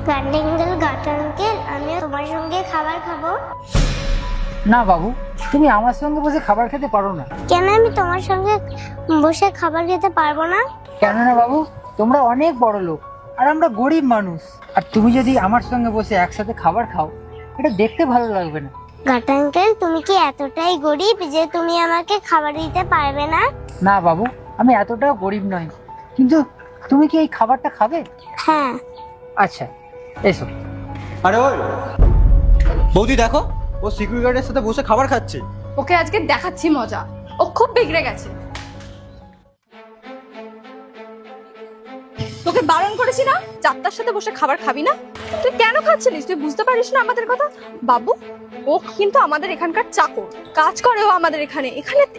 গার্ডেঙ্গেল গাটাঙ্কেল আমিও তোমার সঙ্গে খাবার খাবো। না বাবু, তুমি আমার সঙ্গে বসে খাবার খেতে পারো না। কেন আমি তোমার সঙ্গে বসে খাবার খেতে পারবো না? কেননা বাবু, তোমরা অনেক বড় লোক আর আমরা গরিব মানুষ। আর তুমি যদি আমার সঙ্গে বসে একসাথে খাবার খাও, এটা দেখতে ভালো লাগবে না। গাটাঙ্কেল, তুমি কি এতটাই গরিব যে তুমি আমাকে খাবার দিতে পারবে না? না বাবু, আমি এতটাও গরিব নই, কিন্তু তুমি কি এই খাবারটা খাবে? হ্যাঁ। আচ্ছা, এসো। আরে ওই বৌদি, দেখো ও সিকিউরিটি গার্ডের সাথে বসে খাবার খাচ্ছে। ওকে আজকে দেখাচ্ছি মজা। ও খুব বিগড়ে গেছে। তোকে বারণ করেছি না, যাত্রার সাথে বসে খাবার খাবি না? তুই কেন খাচ্ছিলিস? তুই বুঝতে পারিস না আমাদের কথা? বাবু, ও কিন্তু আমাদের এখানকার চাকর, কাজ করে ও আমাদের এখানে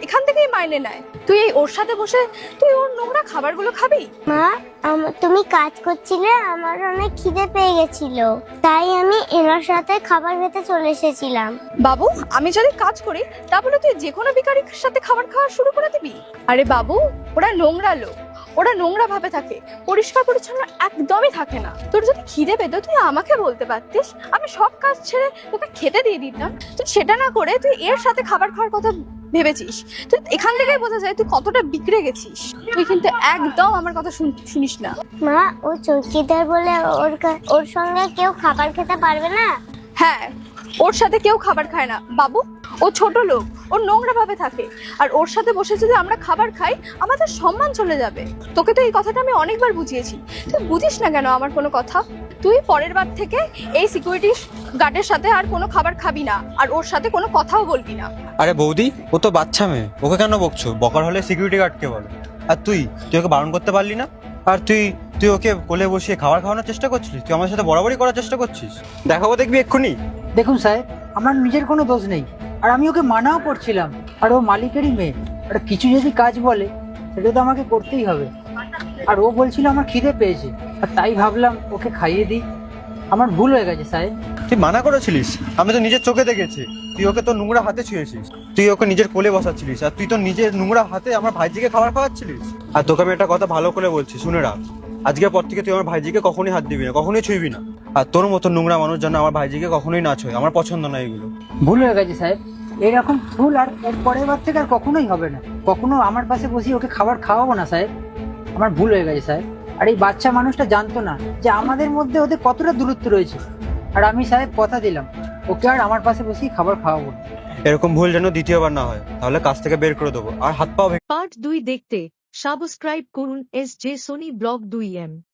এখান থেকেই মাইনে নেয়। তুই এই ওর সাথে বসে তুই ওর নোংরা খাবারগুলো খাবি? মা, তুমি কাজ করছিলে, আমার অনেক খিদে পেয়ে গেছিল, তাই আমি এনার সাথে খাবার খেতে চলে এসেছিলাম। বাবু, আমি যদি কাজ করি তাহলে তুই যে কোনো ভিখারির সাথে খাবার খাওয়া শুরু করে দিবি? আরে বাবু, ওরা নোংরা লোক, ওরা নোংরা ভাবে থাকে, পরিষ্কার পরিচ্ছন্ন একদমই থাকে না। তোর যদি খিদে পেত তুই আমাকে বলতে পারতিস, আমি সব কাজ ছেড়ে তোকে খেতে দিয়ে দিতাম। তুই সেটা না করে তুই এর সাথে খাবার খাওয়ার কথা ভেবেছিস। তুই এখান থেকেই বোঝা যায় তুই কতটা বিগড়ে গেছিস। তুই কিন্তু একদম আমার কথা শুনিস না। মা, ও চৌকিদার বলে ওর সঙ্গে কেউ খাবার খেতে পারবে না? হ্যাঁ, ওর সাথে কেউ খাবার খায় না বাবু। ও ছোট লোক, ও নোংরা ভাবে থাকে, আর ওর সাথে বসে যদি আমরা খাবার খাই আমাদের সম্মান চলে যাবে। তোকে তো এই কথাটা আমি অনেকবার বুঝিয়েছি, তুই বুঝিস না কেন আমার কোনো কথা? তুই পরের বার থেকে এই সিকিউরিটি গার্ডের সাথে আর কোনো খাবার খাবি না, আর ওর সাথে কোনো কথাও বলবি না। আরে বৌদি, ও তো বাচ্চা মেয়ে, ওকে কেন বকছো? বকার হলে সিকিউরিটি গার্ডকে বলো। আর তুই ওকে বারণ করতে পারলি না? আর তুই ওকে কোলে বসিয়ে খাবার খাওয়ানোর চেষ্টা করছিস, তুই আমার সাথে বরাবরই করার চেষ্টা করছিস। দেখাবো, দেখবি এক্ষুনি। দেখুন সাহেব, আমার নিজের কোনো দোষ নেই, আর আমি ওকে মানাও করছিলাম। আর ও মালিকেরই মেয়ে, আর কিছু যদি কাজ বলে সেটা তো আমাকে করতেই হবে। আর ও বলছিল আমার খিদে পেয়েছে, আর তাই ভাবলাম ওকে খাইয়ে দিই। আমার ভুল হয়ে গেছে সাহেব। তুই মানা করেছিলিস, আমি তো নিজের চোখে দেখেছি। তুই ওকে তোর নোংরা হাতে ছুঁয়েছিস, তুই ওকে নিজের কোলে বসাচ্ছিলিস, আর তুই তো নিজের নোংরা হাতে আমার ভাইজিকে খাবার খাওয়াচ্ছিলিস। আর তোকে আমি একটা কথা ভালো করে বলছি, শুনে রাখ, আজকের পর থেকে তুই আমার ভাইজিকে কখনোই হাত দিবি না, কখনোই ছুঁইবি না। আর তোর মতো নোংরা মানুষ যেন আমার ভাইজিকে কখনোই না ছুঁয়ে, আমার পছন্দ না এগুলো। ভুল হয়ে গেছে সাহেব, এরকম ভুল আর এর পরের বার থেকে আর কখনোই হবে না। কখনো আমার পাশে বসিয়ে ওকে খাবার খাওয়াবো না সাহেব। আমার ভুল হয়ে গেছে সাহেব। আর এই বাচ্চা মানুষটা জানতো না যে আমাদের মধ্যে ওদের কতটা দূরত্ব রয়েছে। আর আমি সাহেব কথা দিলাম, ওকে আর আমার পাশে বসিয়ে খাবার খাওয়াবো না। এরকম ভুল যেন দ্বিতীয়বার না হয়, তাহলে কাজ থেকে বের করে দেবো আর হাত পাও পার্ট 2 দেখতে সাবস্ক্রাইব করুন SJ সোনি ব্লগ 2M।